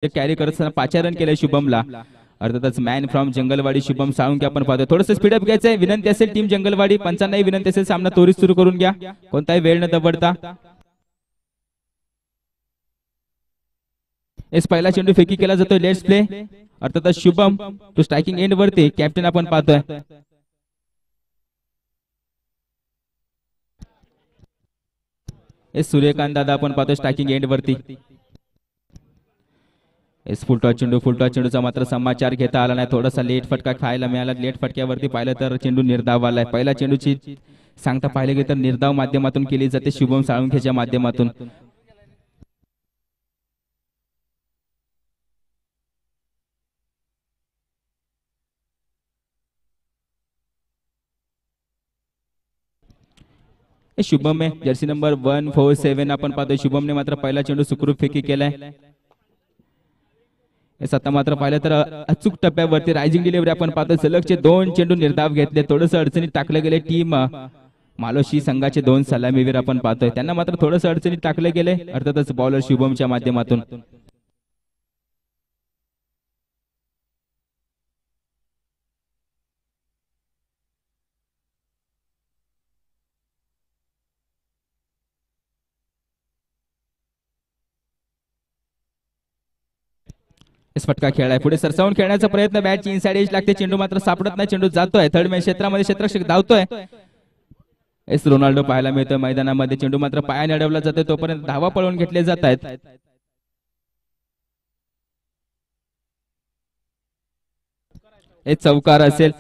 Carry करत असताना 5 run केले शुभमला. अर्थातच मॅन फ्रॉम जंगलवाडी शुभम साळुंके आपण पाहतोय. थोडंसं स्पीडअप घ्यायचंय, विनंती असेल टीम जंगलवाडी पंचांनाही विनंती असेल सामना त्वरित सुरू करून घ्या, कोणताही वेळ न दवडता. एस पहिला चेंडू फेकी केला जातोय, लेट्स प्ले. अर्थातच शुभम टू स्ट्रायकिंग एंड वरती कॅप्टन आपण पाहतोय. एस सूर्यकांत दादा आपण पाहतोय स्ट्रायकिंग एंड वरती. एस फुलटॉस चेंडूचा मात्र समाचार घेता आला नाही, थोडासा लेट फटका खायला मिळाला. लेट फटक्यावरती पाहिलं तर चेंडू निर्धाव आलाय. पहिल्या चेंडूची सांगता पाहिले गेले तर निर्धाव माध्यमातून केली जाते शुभम साळुंखेच्या माध्यमातून. शुभम आहे जर्सी नंबर 147 आपण पाहतोय. शुभमने मात्र पहिला चेंडू सुखरूप फेकी केलाय. आता मात्र पाहिलं तर अचूक टप्प्यावरती रायझिंग डिलिव्हरी आपण पाहतोय. सलगचे 2 चेंडू निर्धाव घेतले, थोडंसं अडचणीत टाकले गेले. टीम मालोशी संघाचे 2 सलामीवीर आपण पाहतोय, त्यांना मात्र थोडंसं अडचणीत टाकले गेले. अर्थातच बॉलर शुभमच्या माध्यमातून. फटका खेळाय, पुढे सरसावून खेळण्याचा प्रयत्न, बॅटची इनसाइड एज लागते, चेंडू मात्र सापडत नाही. चेंडू जातोय थर्ड मॅच क्षेत्रामध्ये, क्षेत्ररक्षक धावतोय. एस रोनाल्डो पाहायला मिळतोय मैदानामध्ये. चेंडू मात्र पायाने अडवला जातोय, तोपर्यंत धावा पळवून घेतले जात आहेत. हे चौकार असेल.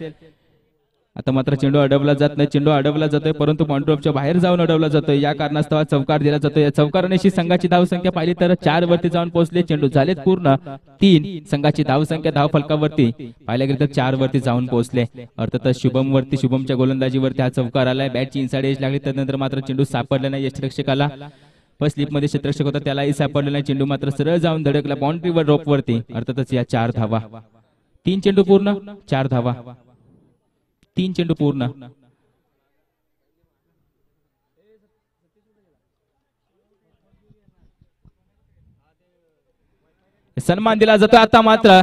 आता मात्र चेंडू अडवला जात नाही, चेंडू अडवला जातोय परंतु पॉइंटच्या बाहेर जाऊन अडवला जातोय. या कारणास्तव चौकार दिला जातोय. या चौकारानेशी संघाची धावसंख्या पाहिली तर 4 वरती जाऊन पोहोचले. चेंडू झालेत पूर्ण 3. संघाची धावसंख्या धाव फलकावरती पाहायला गेलं तर 4 वरती जाऊन पोहोचले. अर्थातच शुभम वरती, शुभमच्या गोलंदाजीवरती हा चौकार आलाय. बॅटची इनसाइड एज लागली, त्यानंतर मात्र चेंडू सापडला नाही यष्टिरक्षकाला. फर्स्ट स्लिप मध्ये क्षेत्ररक्षक होता, त्यालाही सापडला नाही. चेंडू मात्र सरळ जाऊन धडकला बाउंड्रीवर रोप वरती. अर्थातच या 4 धावा. 3 चेंडू पूर्ण 4 धावा. 3 चेंडू पूर्ण. सन्मान दिला जातो. आता मात्र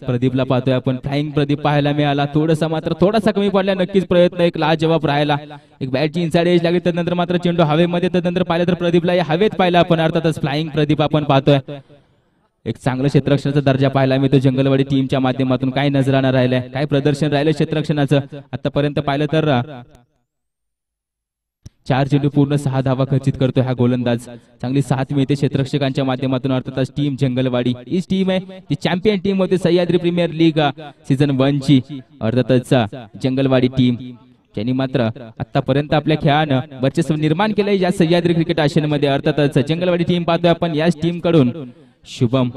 प्रदीपला पाहतोय आपण, फ्लाइंग प्रदीप पाहायला मिळाला. थोडासा कमी पडला, नक्कीच प्रयत्न एक लाजवाब राहिला. एक बॅटची इनसाइड एज लागली, त्यानंतर मात्र चेंडू हवेमध्ये, त्यानंतर पाहिलं तर प्रदीपला या हवेत पाहिलं आपण. अर्थातच फ्लाइंग प्रदीप आपण पाहतोय. एक चांगलं क्षेत्ररक्षणाचा दर्जा पाहायला मिळतो जंगलवाडी टीमच्या माध्यमातून. काय नजराना राहिलंय, काय प्रदर्शन राहिलं क्षेत्ररक्षणाचं आतापर्यंत पाहिलं तर. 4 चेंडू पूर्ण 6 धावा खर्चित करतोय हा गोलंदाज. चांगली साथ मिळते क्षेत्ररक्षकांच्या माध्यमातून. अर्थातच टीम जंगलवाडी हीच टीम आहे जी चॅम्पियन टीम होती सह्याद्री प्रीमियर लीग सीझन 1 ची. अर्थातच जंगलवाडी टीम ज्यांनी मात्र आतापर्यंत आपल्या खेळानं वर्चस्व निर्माण केलंय या सह्याद्री क्रिकेट आशियामध्ये. अर्थातच जंगलवाडी टीम पाहतोय आपण. याच टीम कडून शुभम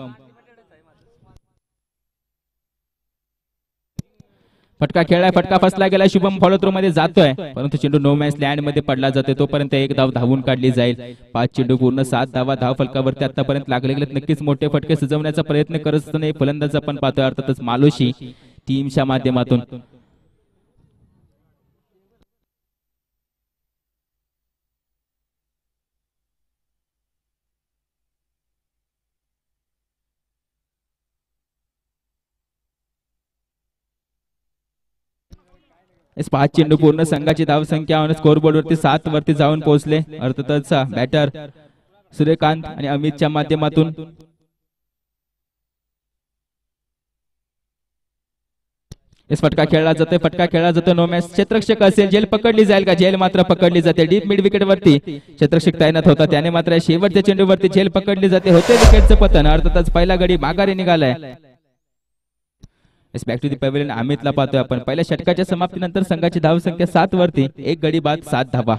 फटका खेळलाय, फटका फसला गेला. शुभम फॉलो थ्रो मध्ये जातोय परंतु चेंडू नो मॅच लँड मध्ये पडला जातोय. तोपर्यंत एक धाव धावून काढली जाईल. 5 चेंडू पूर्ण 7 धावा धाव फलकावरती आतापर्यंत लागले गेलेत. नक्कीच मोठे फटके सजवण्याचा प्रयत्न करत असताना फलंदाज आपण पाहतोय. अर्थातच मालोशी टीमच्या माध्यमातून. इस 5 चेंडू पूर्ण संघाची धावसंख्या स्कोरबोर्ड वरती 7 वरती जाऊन पोहोचले. अर्थातच बॅटर सूर्यकांत आणि अमितच्या माध्यमातून. इस फटका खेळला जातोय, फटका खेळला जातो. No match. क्षेत्ररक्षक असेल, झेल पकडली जाईल का? झेल मात्र पकडली जाते. डीप मिड विकेट वरती क्षेत्ररक्षक तैनात होता, त्याने मात्र शेवटच्या चेंडूवरती झेल पकडली जाते. होते विकेटचं पतन. अर्थातच पहिला गडी माघारी निघालाय. बॅक टू दी पॅव्हेलियन अमितला पाहतोय आपण. पहिल्या षटकाच्या समाप्तीनंतर संघाची धावसंख्या 7 वरती, 1 गडी बाद 7 धावा.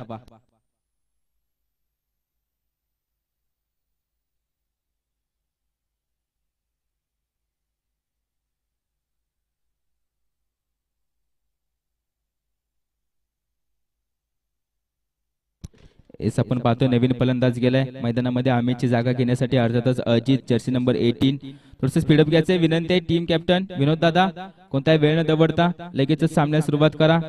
एस आपण पाहतोय नवीन फलंदाज गेलाय मैदानामध्ये अमितची जागा घेण्यासाठी. अर्थातच अजित जर्सी नंबर 18. थोडंसं स्पीडअप घ्यायचंय, विनंती आहे टीम कॅप्टन विनोद दादा. कोणताही वेळ न दवडता लगेचच सामन्यास सुरुवात करा.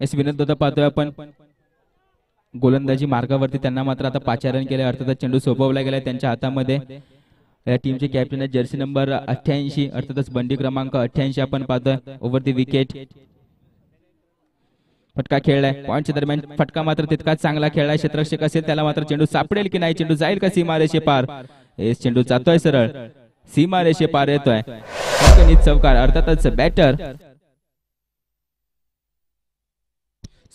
एस विनोद दादा पाहतोय आपण गोलंदाजी मार्गावरती, त्यांना मात्र आता पाचारण केले, अर्थातच चेंडू सोपवला गेला त्यांच्या हातामध्ये. या टीमचे कॅप्टन आहे जर्सी नंबर 88, अर्थातच बंडी क्रमांक 88 आपण पाहतोय. ओव्हर दी विकेट फटका खेळलाय, पॉईंटच्या दरम्यान फटका मात्र तितकाच चांगला खेळलाय. क्षेत्ररक्षक असेल त्याला मात्र चेंडू सापडेल की नाही, चेंडू जाईल का सीमारेषे पार. हे चेंडू जातोय सरळ सीमारेषे पार येतोय. चौकार, अर्थातच बॅटर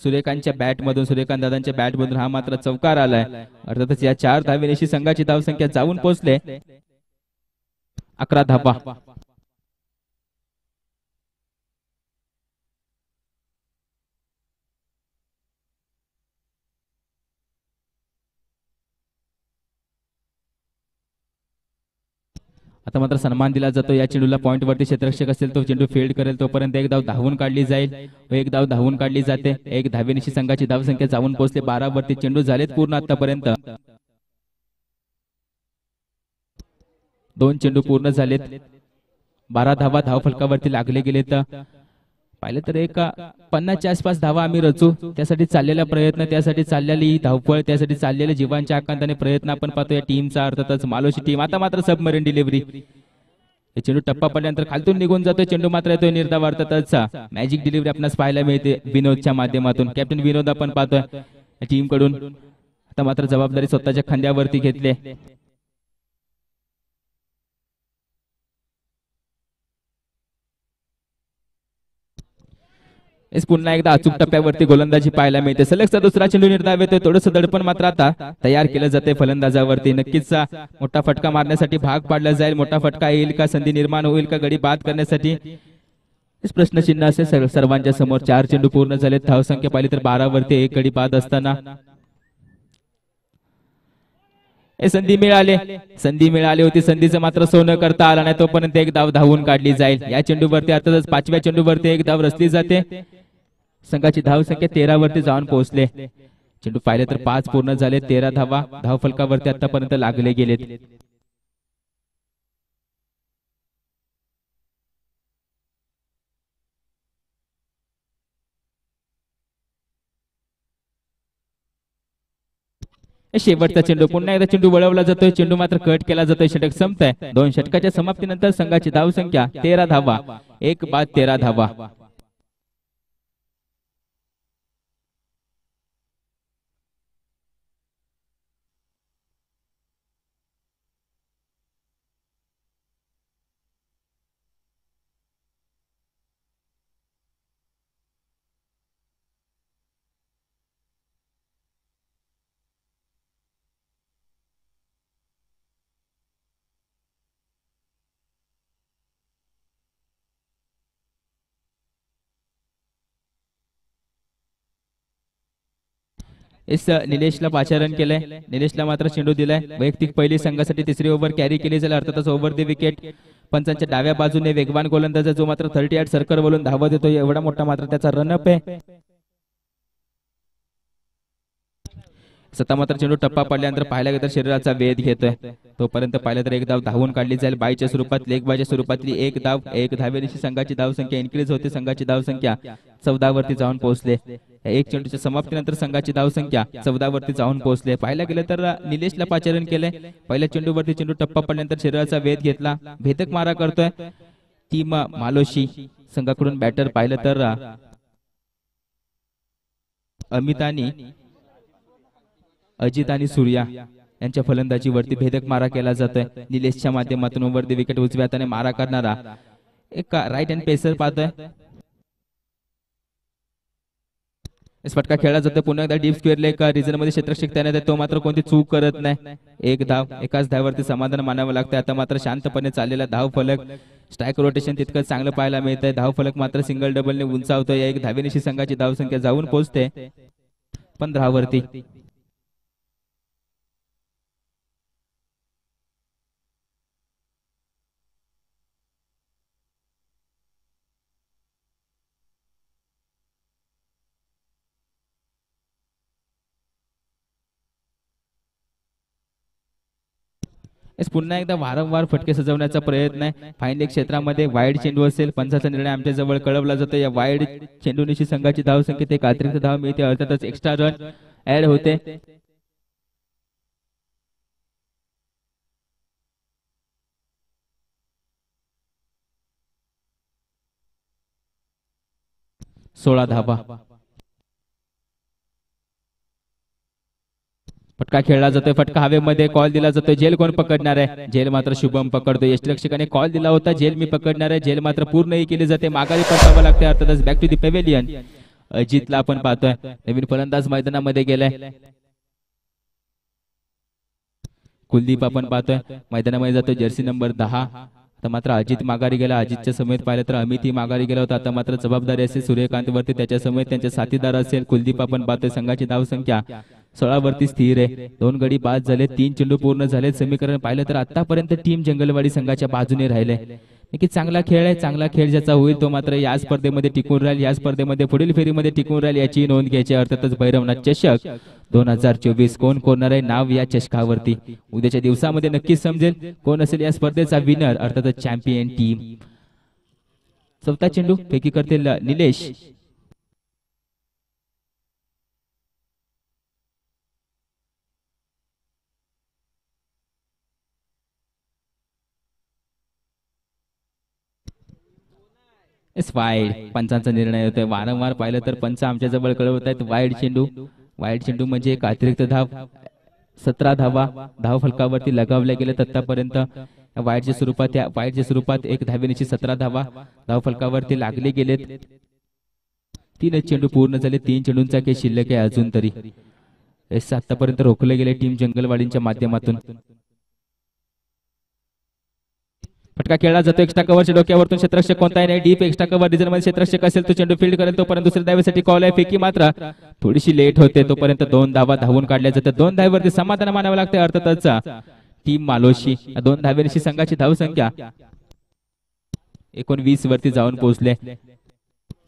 सूर्यकांतच्या बॅट मधून, सूर्यकांत दादांच्या बॅट मधून हा मात्र चौकार आलाय. अर्थातच या 4 धावेनिशी संघाची धावसंख्या जाऊन पोहोचले 11 धावा. आता मात्र सन्मान दिला जातो या चेंडूला. पॉइंट वरती क्षेत्ररक्षक असेल तो चेंडू फील्ड करेल, तोपर्यंत एक धाव धावून काढली जाईल. एक धाव धावून काढली जाते. एक धावेनिशी संघाची धावसंख्या जाऊन पोहोचले 12 वरती. चेंडू झालेत पूर्ण आतापर्यंत 2 चेंडू पूर्ण झालेत. 12 धावा धाव फलकावरती लागले गेलेत. पाहिलं तर एक 50च्या आसपास धावा आम्ही रचू, त्यासाठी चाललेला प्रयत्न, त्यासाठी चाललेली धावपळ, त्यासाठी चाललेले जीवांच्या आकांताने प्रयत्न आपण पाहतो या टीमचा. अर्थातच मालोशी टीम आता मात्र सबमरीन डिलिव्हरी. हे चेंडू टप्पा पडल्यानंतर खालतून निघून जातोय, चेंडू मात्र येतोय निर्धाव. अर्थातच मॅजिक डिलिव्हरी आपल्याला पाहायला मिळते विनोदच्या माध्यमातून. कॅप्टन विनोद आपण पाहतोय टीम कडून. आता मात्र जबाबदारी स्वतःच्या खांद्यावरती घेतली. पुन्हा एकदा अचूक टप्प्यावरती गोलंदाजी पाहायला मिळते. सलगचा दुसरा चेंडू निर्धाव येतोय. थोडंसं दडपण मात्र आता तयार केलं जाते फलंदाजावरती. नक्कीच मोठा फटका मारण्यासाठी भाग पाडला जाईल. मोठा फटका येईल का, संधी निर्माण होईल का गडी बाद करण्यासाठी, प्रश्नचिन्ह असेल सर्वांच्या समोर. 4 चेंडू पूर्ण झाले. धावसंख्या पाहिली तर 12 वरती. एक गडी बाद असताना संधी मिळाली होती. संधीचं मात्र सोनं करता आला नाही, तोपर्यंत एक धाव धावून काढली जाईल. या चेंडूवरती अर्थातच 5व्या चेंडूवरती एक धाव रचली जाते. संघाची धावसंख्या 13 वरती जाऊन पोहोचले. चेंडू पाहिले तर 5 पूर्ण झाले. 13 धावा धाव फलकावरती आतापर्यंत लागले गेलेत. शेवटचा चेंडू, पुन्हा एकदा चेंडू वळवला जातोय. चेंडू मात्र कट केला जातोय. षटक संपतंय. 2 षटकाच्या समाप्तीनंतर संघाची धावसंख्या 13 धावा. एक बाद 13 धावा. निलेशला पाचारण केलंय. निलेशला मात्र चेंडू दिलाय. वैयक्तिक पहिली संघासाठी तिसरी ओव्हर कॅरी केली जाईल. अर्थातच ओव्हर दी विकेट. पंचांच्या डाव्या बाजूने वेगवान गोलंदाज जो मात्र 38 सर्कल बोलून धावा देतो. एवढा मोठा मात्र त्याचा रनअप आहे. सत्ता मात्र चेंडू टप्पा पडल्यानंतर पाहायला गेलं तर शरीराचा वेध घेतोय. तोपर्यंत पाहिलं तर एक धाव धावून काढली जाईल. बायच्या स्वरूपात, लेग बायच्या स्वरूपातली एक धाव. एक धावेनिशी संघाची धावसंख्या इन्क्रीज होते. संघाची धावसंख्या 14 वरती जाऊन पोहोचले. एक चेंडूच्या समाप्तीनंतर संघाची धावसंख्या 14 वरती जाऊन पोहोचले. पाहायला गेलं तर निलेशला पाचारण केलंय. पहिल्या चेंडूवरती चेंडू टप्पा पडल्यानंतर शरीराचा वेध घेतला. भेदक मारा करतोय टीम मालोशी संघाकडून. बॅटर पाहिलं तर अमित आणि अजित आणि सूर्या यांच्या फलंदाजीवरती भेदक मारा केला जातोय. निलेशच्या माध्यमातून ओव्हर द विकेट उजव्या हाताने मारा करणारा एक राईट हँड पेसर पाहतोय. फटका खेळला जातो. पुन्हा एकदा डीप स्क्वेअर लेग रिजन मध्ये क्षेत्ररक्षक तैनात आहे. तो मात्र कोणती चूक करत नाही. एक धाव, एकाच धावावरती समाधान मानावं लागतं. आता मात्र शांतपणे चाललेला धाव फलक, स्ट्राईक रोटेशन तितकंच चांगलं पाहायला मिळतंय. धाव फलक मात्र सिंगल डबलने उंचावतोय. एक धावेनिशी संघाची धावसंख्या जाऊन पोहोचते 15 वरती. येस पुन्हा एकदा वारंवार फटके सजवण्याचा प्रयत्न आहे. फायनल क्षेत्रामध्ये वाईड चेंडू असेल. पंचाचा निर्णय आमच्या जवळ कळवला जातो. या वाईड चेंडूनिशी संघाची धाव संख्येत एक अतिरिक्त धाव मिळते. अर्थातच एक्स्ट्रा रन ऍड होते. सोळा धावा. फटका खेळला जातोय. फटका हवेमध्ये. कॉल दिला जातोय. झेल कोण पकडणार आहे? झेल मात्र शुभम पकडतोय. यष्टिरक्षकाने कॉल दिला होता झेल मी पकडणार आहे. झेल मात्र पूर्णही केली जाते. माघारी परतावं लागते. अर्थातच बॅक टू दी पेव्हिलियन. अजितला आपण पाहतोय नवीन फलंदाज मैदानामध्ये गेलाय. कुलदीप आपण पाहतोय मैदानामध्ये जातोय. Jersey number 10. आता मात्र अजित माघारी गेला. अजितच्या समेत पाहिलं तर अमितही माघारी गेला होता. आता मात्र जबाबदारी असेल सूर्यकांत वरती. त्याच्या समेत त्यांचे साथीदार असेल कुलदीप आपण पाहतोय. संघाची धाव संख्या 16 वरती स्थिर आहे. 2 गडी बाद झाले. 3 चेंडू पूर्ण झाले. समीकरण पाहिलं तर आतापर्यंत टीम जंगलवाडी संघाच्या बाजूने राहिले. नक्की चांगला खेळ आहे. चांगला खेळ ज्याचा होईल तो मात्र या स्पर्धेमध्ये टिकून राहील. या स्पर्धेमध्ये पुढील फेरीमध्ये टिकून राहील याची नोंद घ्यायची. अर्थातच भैरवनाथ चषक 2024 कोण कोरणार आहे नाव या चषकावरती उद्याच्या दिवसामध्ये नक्कीच समजेल कोण असेल या स्पर्धेचा विनर. अर्थातच चॅम्पियन टीम. चौथा चेंडू फेकी करतील निलेश. वाईड. पंचांचा निर्णय होतोय. वारंवार पाहिलं तर पंच आमच्या जवळ कळवत आहेत वाईड चेंडू. वाईड चेंडू म्हणजे एक अतिरिक्त धाव. 17 धावा धाव फलकावरती लगावल्या गेल्यात आतापर्यंत. वाईडच्या स्वरूपात एक धावेनिशी 17 धावा धाव फलकावरती लागले गेलेत. 3 चेंडू पूर्ण झाले. 3 चेंडूंचा काही शिल्लक आहे अजून तरी. आतापर्यंत रोखले गेले टीम जंगलवाडींच्या माध्यमातून. फटका खेळला जातो. एक्स्ट्रा कव्हरच्या डोक्यावरतून क्षेत्ररक्षक कोणताही नाही. डीप एक्स्ट्रा कव्हर रिझन मध्ये क्षेत्ररक्षक असेल तो चेंडू फील्ड करेल. तोपर्यंत दुसऱ्या धावेसाठी कॉल आहे. फेकी मात्र थोडीशी लेट होते. तोपर्यंत 2 धावा धावून काढल्या जातात. 2 धावेवरती समाधान मानावं लागते. अर्थातच टीम मालोशी 2 धावेनिशी संघाची धाव संख्या 19 वरती जाऊन पोहोचले.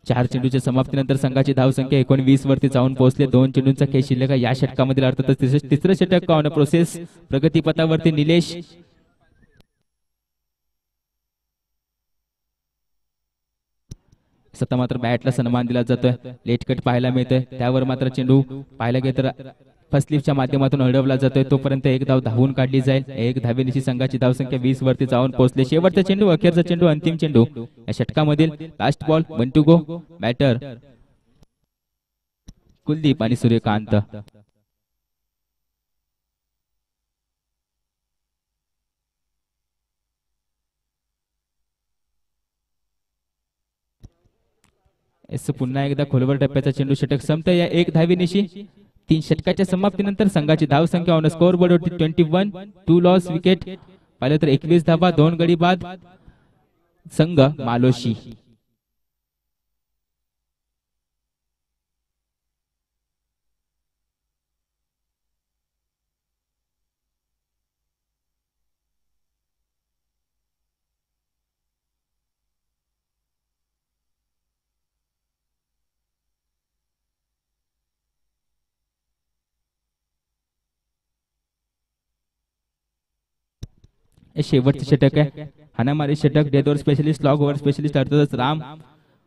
4 चेंडूच्या समाप्तीनंतर संघाची धाव संख्या 19 वरती जाऊन पोहोचले. 2 चेंडूंचा खेळ शिल्लक या षटकामधील. अर्थातच तिसरं षटक ऑन प्रोसेस प्रगतीपथावरती. निलेश सत्ता मात्र बॅटला सन्मान दिला जातोय. लेट कट पाहायला मिळतोय. त्यावर मात्र चेंडू पाहायला गेलं तर फर्स्ट लिफ्टच्या माध्यमातून अडवला जातोय. तोपर्यंत एक धाव धावून काढली जाईल. एक धावेनिशी संघाची धाव संख्या 20 वरती जाऊन पोहोचले. शेवटचा चेंडू अखेरचा चेंडू अंतिम चेंडू या षटकामधील. Last ball 1 to go. Batter Kuldeep आणि सूर्यकांत. पुन्हा एकदा खोलवर टप्प्याचा चेंडू. षटक संपत या 1 धावेनिशी. 3 षटकाच्या समाप्तीनंतर संघाची धाव संख्या ऑन स्कोअर बोर्ड वरती 21. 2 लॉस विकेट पाहिलं तर 21 धावा 2 गडी बाद. संघ मालोशी. शेवटचे षटक आहे. हाणामारी षटक. Death over specialist long over specialist. अर्थातच Ram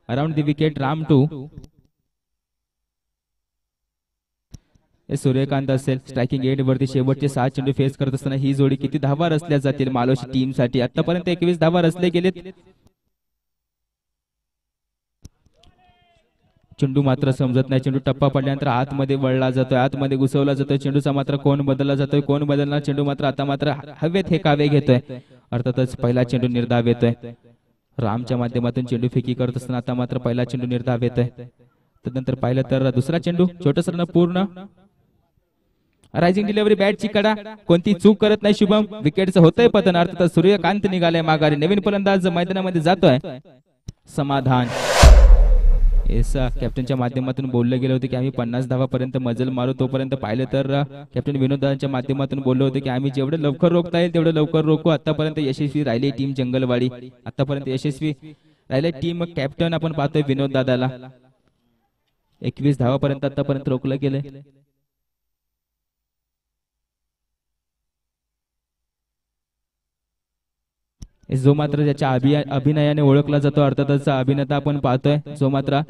around the wicket. Ram 2. Suryakant असेल स्ट्रायकिंग एंड वरती. शेवटचे 7 चेंडू फेस करत असताना ही जोडी किती धावा रचल्या जातील मालोशी टीम साठी. आतापर्यंत 21 धावा रचले गेलेत. चेंडू मात्र समजत नाही. चेंडू टप्पा पडल्यानंतर आतमध्ये वळला जातोय. आतमध्ये घुसवला जातोय. चेंडूचा मात्र कोण बदलला जातोय. कोण बदलणार चेंडू मात्र आता मात्र हवेत हे कावे घेतोय. अर्थातच पहिला चेंडू निर्धाव येतोय. रामच्या माध्यमातून चेंडू फेकी करत असताना आता मात्र पहिला चेंडू निर्धाव येतोय. त्यानंतर पाहिलं तर दुसरा चेंडू छोटस रन पूर्ण. रायझिंग डिलिव्हरी बॅटची कडा. कोणती चूक करत नाही शुभम. विकेटचं होतंय पतन. अर्थातच सूर्यकांत निघालाय माघारी. नवीन फलंदाज मैदानामध्ये जातोय. समाधान. कॅप्टनच्या माध्यमातून बोललं गेलं होतं की आम्ही 50 धावापर्यंत मजल मारू. तोपर्यंत पाहिलं तर कॅप्टन विनोदांच्या माध्यमातून बोललं होतं की आम्ही जेवढं लवकर रोखता येईल तेवढं लवकर रोखू. आतापर्यंत यशस्वी राहिली टीम जंगलवाडी. आतापर्यंत यशस्वी राहिले टीम कॅप्टन आपण पाहतोय विनोद दादाला. 21 धावापर्यंत आतापर्यंत रोखलं गेलंय. जो मात्र ज्याच्या अभिनयाने ओळखला जातो, अर्थातच अभिनेता आपण पाहतोय जो मात्र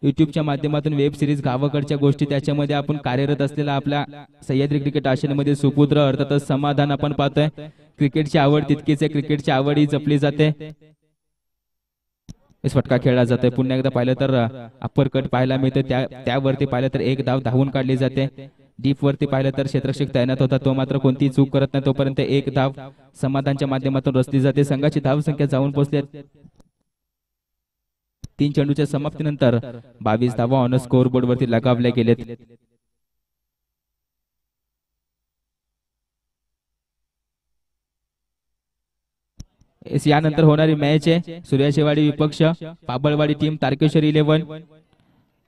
युट्यूबच्या माध्यमातून वेब सिरीज गावाकडच्या गोष्टी त्याच्यामध्ये आपण कार्यरत असलेला आपल्या सह्याद्री क्रिकेट आशियामध्ये सुपुत्र अर्थातच समाधान आपण पाहतोय. क्रिकेटची आवड तितकीच आहे, क्रिकेटची आवड ही जपली जाते. फटका खेळला जातोय. पुन्हा एकदा पाहिलं तर अप्पर कट पाहायला मिळतं, त्यावरती पाहिलं तर एक धाव धावून काढली जाते. डीप वरती पाहिलं तर क्षेत्ररक्षक तैनात होता, तो मात्र कोणतीही चूक करत नाही, तोपर्यंत एक धाव समाधानच्या माध्यमातून रचली जाते. संघाची धावसंख्या जाऊन पोहोचली 3 चेंडूच्या समाप्तीनंतर 22 धावा ऑन स्कोर बोर्ड वरती लगावल्या गेलेत. यानंतर होणारी मॅच आहे सूर्याचेवाडी विपक्ष पाबळवाडी टीम, तारकेश्वर 11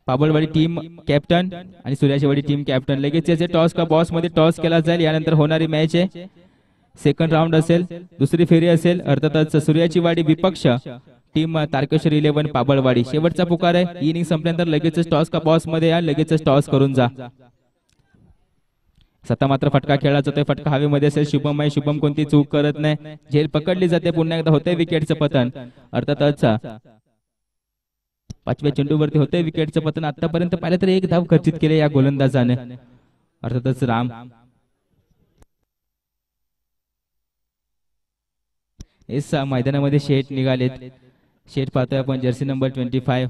पाबळवाडी टीम कॅप्टन आणि सूर्याचेवाडी टीम कॅप्टन. लगेच याचे टॉस का बॉस मध्ये टॉस केला जाईल. यानंतर होणारी मॅच आहे, सेकंड राऊंड असेल, दुसरी फेरी असेल. अर्थातच सूर्याचीवाडी विपक्ष टीम तारकेश्वर 11 पाबळवाडी. शेवटचा पुकार आहे, इनिंग संपल्यानंतर लगेचच टॉस का बॉस मध्ये या, लगेचच टॉस करून जा. सत्ता मात्र फटका खेळला जातोय, फटका हवेमध्ये असेल. शुभम आहे, शुभम कोणती चूक करत नाही, झेल पकडली जाते. पुन्हा एकदा होते विकेटचं पतन. अर्थातच 5व्या चेंडूवरती होते विकेटचं पतन. आतापर्यंत पाहिलं तर एक धाव खर्चित केले या गोलंदाजाने. अर्थातच राम इस मैदानामध्ये शेठ निघालेत. शेठ पाहतोय आपण जर्सी नंबर 25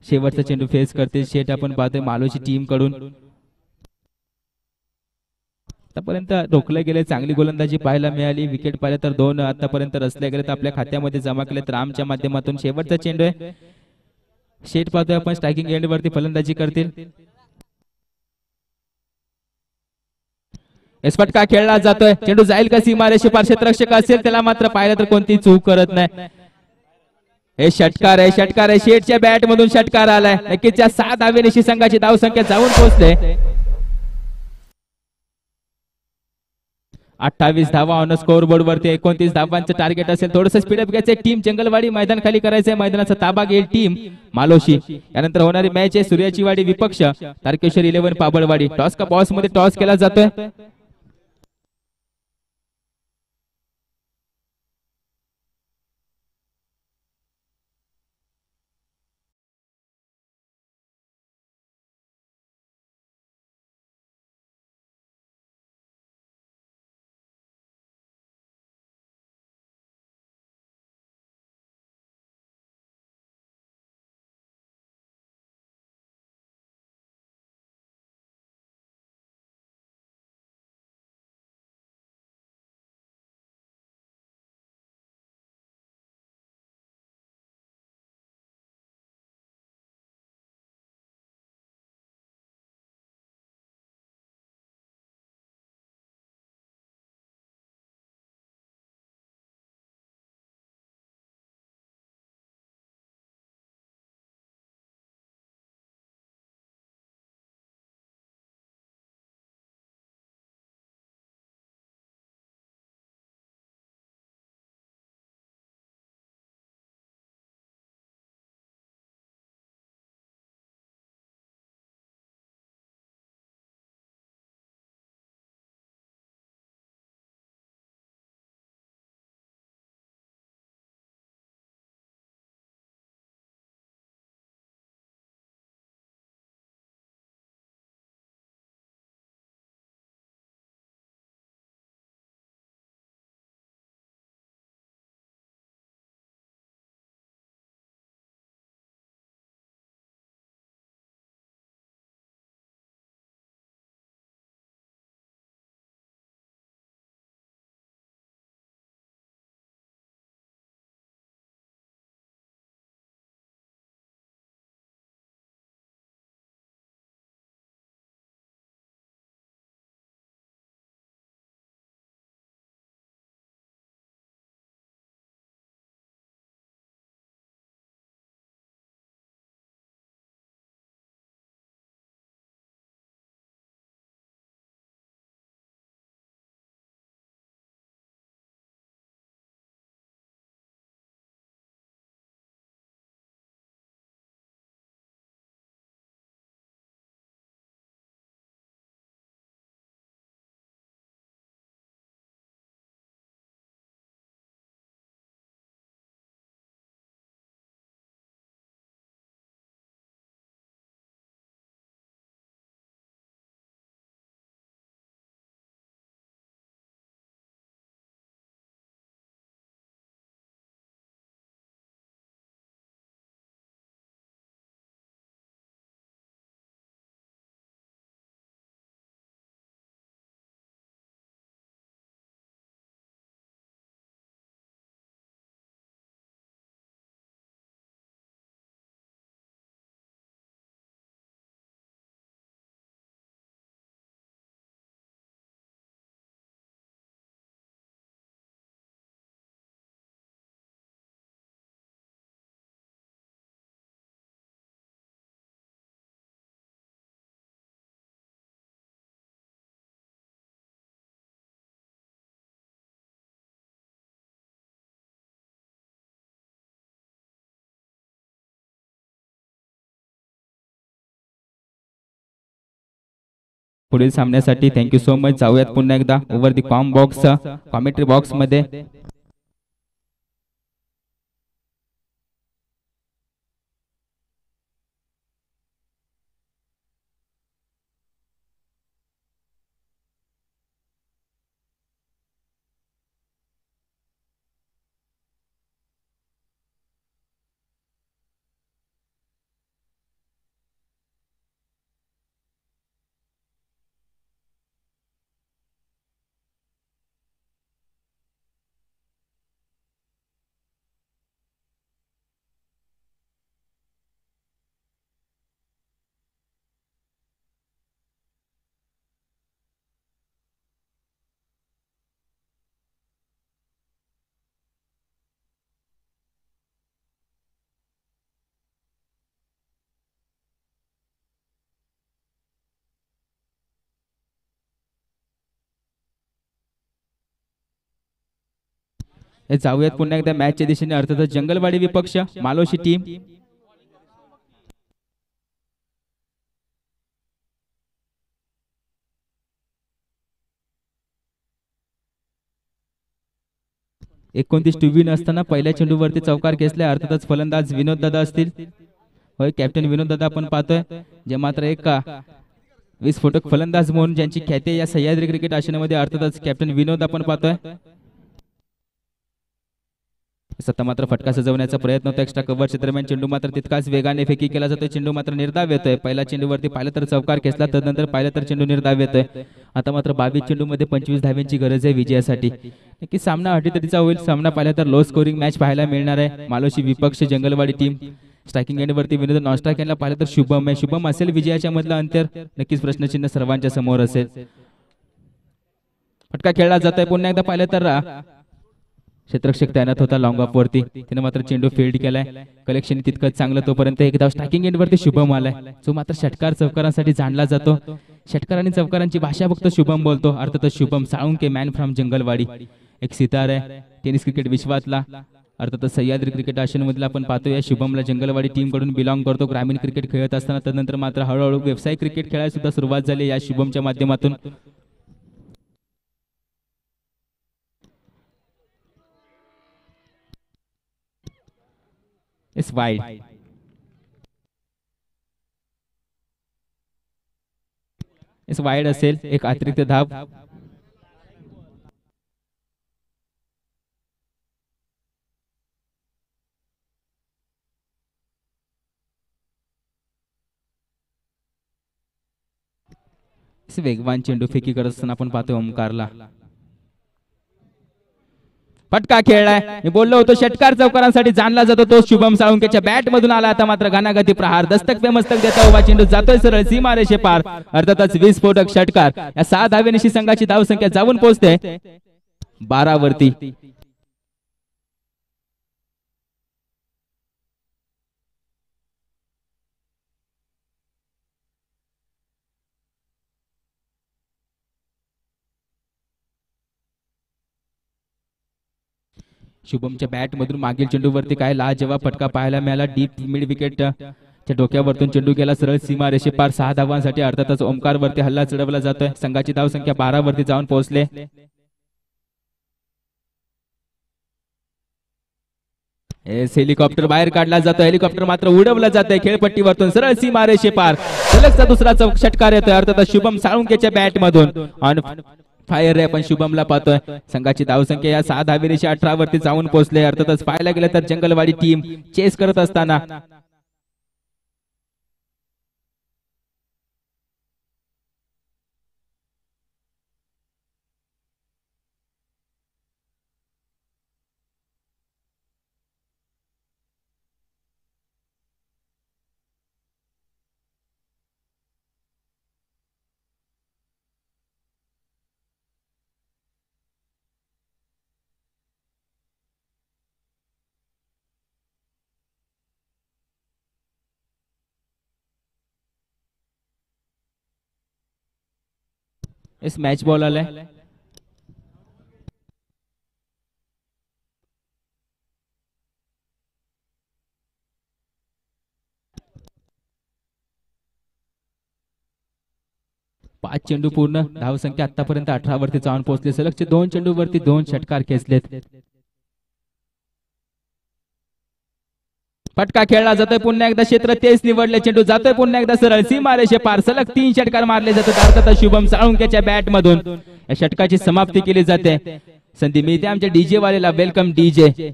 शेवटचा चेंडू फेस करते शेठ. आपण पाहतोय मालोची टीम कडून आतापर्यंत रोखले गेले, चांगली गोलंदाजी पाहायला मिळाली. विकेट पाहिलं तर 2 आतापर्यंत रचले गेलेत, आपल्या खात्यामध्ये जमा केलेत रामच्या माध्यमातून. शेवटचा चेंडू आहे, शेठ पाहतोय आपण स्ट्रायकिंग एंड वरती फलंदाजी करतील. फटका खेळला जातोय, चेंडू जाईल का सीमारेषे पार. क्षेत्ररक्षक असेल त्याला मात्र पाहिलं तर कोणती चूक करत नाही. हे षटकार आहे, षटकार आहे, शेठच्या बॅट मधून षटकार आलाय. नक्कीच या 7 धावेनिशी संघाची धावसंख्या जाऊन पोहोचते 28 धावा ऑन स्कोर बोर्ड वरती. 29 धावांचं टार्गेट असेल. थोडस स्पीडअप घ्यायचंय, टीम जंगलवाडी मैदान खाली करायचंय, मैदानाचा ताबा घेईल टीम मालोशी. यानंतर होणारी मॅच आहे सूर्याचीवाडी विपक्ष तारकेश्वर 11 पाबळवाडी. टॉस का बॉस मध्ये टॉस केला जातोय. पुढील सामन्यासाठी. Thank you so much. जाऊयात पुन्हा एकदा ओव्हर दी कॉम बॉक्स कॉमेंट्री बॉक्स मध्ये. जाऊयात पुन्हा एकदा मॅचच्या दिशेने. अर्थातच जंगलवाडी विपक्ष मालोशी टीम. एकोणतीस विन असताना पहिल्या चेंडूवरती चौकार खेचलाय. अर्थातच फलंदाज विनोद दादा असतील. होय, कॅप्टन विनोद दादा आपण पाहतोय, जे मात्र एक विस्फोटक फलंदाज म्हणून ज्यांची ख्याती या सह्याद्री क्रिकेट आशियामध्ये. अर्थातच कॅप्टन विनोद आपण पाहतोय. सत्ता मात्र फटका सजवण्याचा प्रयत्न होता. एक्स्ट्रा कव्हरच्या दरम्यान चेंडू मात्र तितकाच वेगाने फेकी केला जातोय. चेंडू मात्र निर्धाव येतोय. पहिल्या चेंडूवरती पाहिलं तर चौकार खेचला, तदनंतर पाहिलं तर चेंडू निर्धाव येतोय. आता मात्र 22 चेंडूमध्ये 25 धाव्यांची गरज आहे विजयासाठी. नक्की सामना अटीतटीचा होईल. सामना पाहिला तर लो स्कोरिंग मॅच पाहायला मिळणार आहे. मालोशी विपक्ष जंगलवाडी टीम. स्ट्रायकिंग एंडवरती विनोद, नॉन स्ट्रायक एंडला पाहिलं तर शुभम आहे. शुभम असेल विजयाच्या मधलं अंतर. नक्कीच प्रश्नचिन्ह सर्वांच्या समोर असेल. फटका खेळला जातोय. पुन्हा एकदा पाहिलं तर क्षेत्ररक्षक तैनात होता लॉंग ऑफ वरती. तिने मात्र चेंडू फील्ड केलाय. कलेक्शन तितकंच चांगलं. तोपर्यंत एक धाव स्ट्रायकिंग एंड वरती शुभम आलाय, जो मात्र षटकार चौकारांसाठी जाणला जातो. षटकार आणि चौकारांची भाषा फक्त शुभम बोलतो. अर्थातच शुभम साळुंके, मॅन फ्रॉम जंगलवाडी, एक सितार आहे टेनिस क्रिकेट विश्वातला. अर्थातच सह्याद्री क्रिकेट आशियामधला आपण पाहतो. या शुभमला जंगलवाडी टीम कडून बिलॉंग करतो. ग्रामीण क्रिकेट खेळत असताना तदनंतर मात्र हळूहळू व्यावसायिक क्रिकेट खेळायला सुद्धा सुरुवात झाली या शुभमच्या माध्यमातून. It's wide. इट्स वाईड असेल. एक अतिरिक्त धाव. वेगवान चेंडू फेकी करत असताना आपण पाहतो ओमकारला. फटका खेळलाय. मी बोललो होतो षटकार चौकारांसाठी जाणला जातो तो शुभम साळुंकेच्या बॅट मधून आला. आता मात्र घनागती प्रहार, दस्तक पे मस्तक देता उभा चेंडू जातोय सरळ सीमा रेषे पार. अर्थातच विस्फोटक षटकार. या 6 धावेनिशी संघाची धावसंख्या जाऊन पोहोचते 12 वरती. शुभमच्या बॅट मधून मागील चेंडूवरती काय लाजवाब फटका पाहायला मिळाला. डीप मिड विकेट च्या डोक्यावरतून चेंडू गेला सरळ सीमा रेषे पार. 6 धावांसाठी अर्थातच ओमकार वरती हल्ला चढवला जातोय. संघाची धावसंख्या 12 वरती जाऊन पोहोचले. हेलिकॉप्टर बाहेर काढला जातो. हेलिकॉप्टर मात्र उडवलं जातंय खेळपट्टीवरतून सरळ सीमा रेषे पार. सलगचा दुसरा षटकार येतोय अर्थातच शुभम साळुंकेच्या बॅट मधून. फायर रे पण शुभमला पाहतोय. संघाची धावसंख्या या 6 धावेनिशी 18 वरती जाऊन पोहोचले. अर्थातच पाहायला गेलं तर जंगलवाडी टीम चेस करत असताना इस मॅच बॉल आलाय. 5 चेंडू पूर्ण, धावसंख्या आतापर्यंत 18 वरती जाऊन पोहोचले. सलगचे 2 चेंडू वरती 2 षटकार खेचलेत. फटका खेळला जातोय पुन्हा एकदा, क्षेत्र तेच निवडले, चेंडू जातोय पुन्हा एकदा सरळ सीमारेषे पार. सलग 3 षटकार मारले जातात अर्थातच शुभम साळुंकेच्या बॅट मधून. या षटकाची समाप्ती केली जाते. संधी मिळते आमच्या डीजे वालेला. Welcome DJ.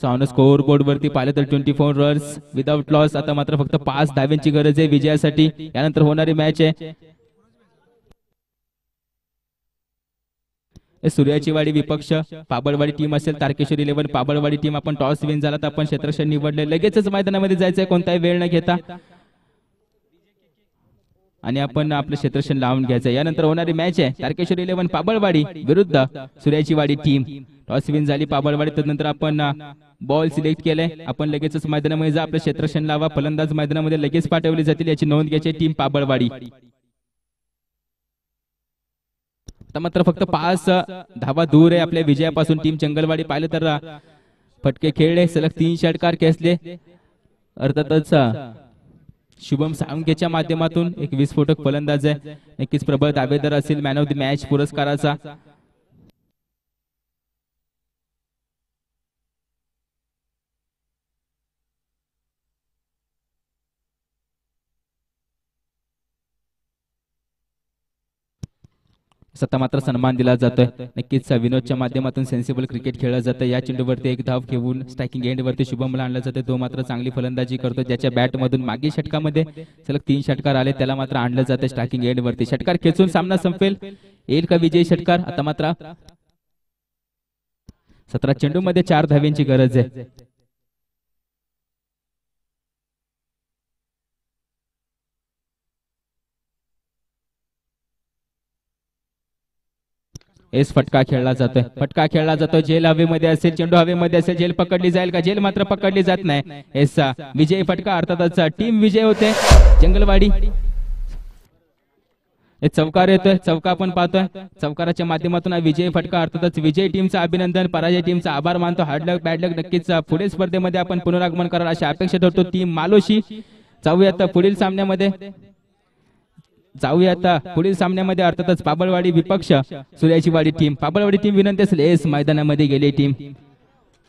On score board वरती पाहिलं तर 24 रन्स विदाउट लॉस. आता मात्र फक्त 5 धाव्यांची गरज आहे विजयासाठी. यानंतर होणारी मॅच आहे सूर्याची वाडी विपक्ष पाबळवाडी टीम असेल. तारकेश्वर 11 पाबळवाडी टीम. आपण टॉस विन झाला तर आपण क्षेत्ररक्षण निवडले. लगेचच मैदानामध्ये जायचंय कोणताही वेळ न घेता आणि आपण आपलं क्षेत्ररक्षण लावून घ्यायचं. यानंतर होणारी मॅच आहे तारकेश्वर 11 पाबळवाडी विरुद्ध सूर्याची वाडी टीम. टॉस विन झाली पाबळवाडी. त्यानंतर आपण बॉल सिलेक्ट केले. आपण लगेचच मैदानामध्ये जा, आपलं क्षेत्ररक्षण लावा. फलंदाज मैदानामध्ये लगेच पाठवले जातील याची नोंद घ्यायची टीम पाबळवाडी. आता मात्र फक्त 5 धावा दूर आहे आपल्या विजयापासून टीम चंगलवाडी. पाहिलं तर फटके खेळले, सलग 3 षटकार खेचले. अर्थातच शुभम साळुंकेच्या माध्यमातून एक विस्फोटक फलंदाज आहे. नक्कीच प्रबळ दावेदार असेल मॅन ऑफ द मॅच पुरस्काराचा. सत्ता मात्र सन्मान दिला जातोय. नक्कीच विनोदच्या माध्यमातून सेन्सिबल क्रिकेट खेळलं जातं. या चेंडूवरती एक धाव घेऊन स्ट्रायकिंग एंड वरती शुभमला आणलं जातं. तो मात्र चांगली फलंदाजी करतो. ज्याच्या बॅट मधून मागील षटकामध्ये सलग 3 षटकार आले त्याला मात्र आणलं जातं स्ट्रायकिंग एंड वरती. षटकार खेचून सामना संपेल. येईल का विजयी षटकार? आता मात्र 17 चेंडू मध्ये 4 धाव्यांची गरज आहे. एस फटका खेळला जातोय. फटका खेळला जातोय. जेल हवेमध्ये असेल, चेंडू हवेमध्ये असेल, जेल पकडली जाईल का? जेल मात्र पकडली जात नाही. एस विजयी फटका अर्थातच टीम विजय होते जंगलवाडी. चौकार येतोय, चौका आपण पाहतोय. चौकाराच्या माध्यमातून विजयी फटका अर्थातच विजयी टीमचं अभिनंदन, पराजय टीमचा आभार मानतो. हार्ड लक बॅड लक. नक्कीच पुढील स्पर्धेमध्ये आपण पुनरागमन कराल अशी अपेक्षा ठेवतो टीम मालोशी. जाऊया पुढील सामन्यामध्ये. पुढील सामन्यामध्ये अर्थातच पाबळवाडी विपक्ष सूर्याची वाडी टीम. पाबळवाडी टीम विनंती असेल एस मैदानामध्ये गेली टीम.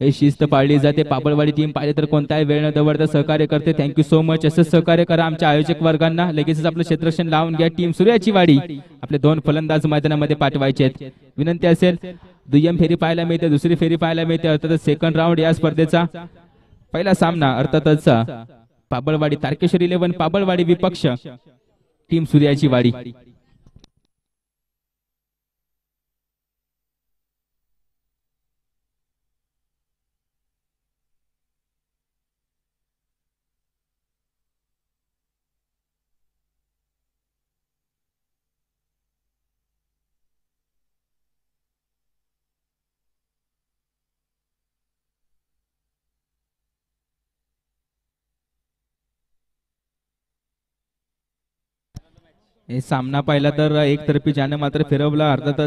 हे शिस्त पाळली जाते. पाबळवाडी टीम पाहिजे तर कोणताही वेळ न दवडता सहकार्य करते. Thank you so much. असंच सहकार्य करा आमच्या आयोजक वर्गांना. लगेचच आपलं क्षेत्ररक्षण लावून घ्या. टीम सूर्याची वाडी आपले 2 फलंदाज मैदानामध्ये पाठवायचे आहेत. विनंती असेल दुय्यम फेरी पाहायला मिळते, दुसरी फेरी पाहायला मिळते. अर्थातच सेकंड राऊंड या स्पर्धेचा पहिला सामना अर्थातच पाबळवाडी तारकेश्वर 11 पाबळवाडी विपक्ष टीम सूर्याची वाडी. हे सामना पाहिला तर एकतर्फी ज्याने मात्र फिरवला अर्थातच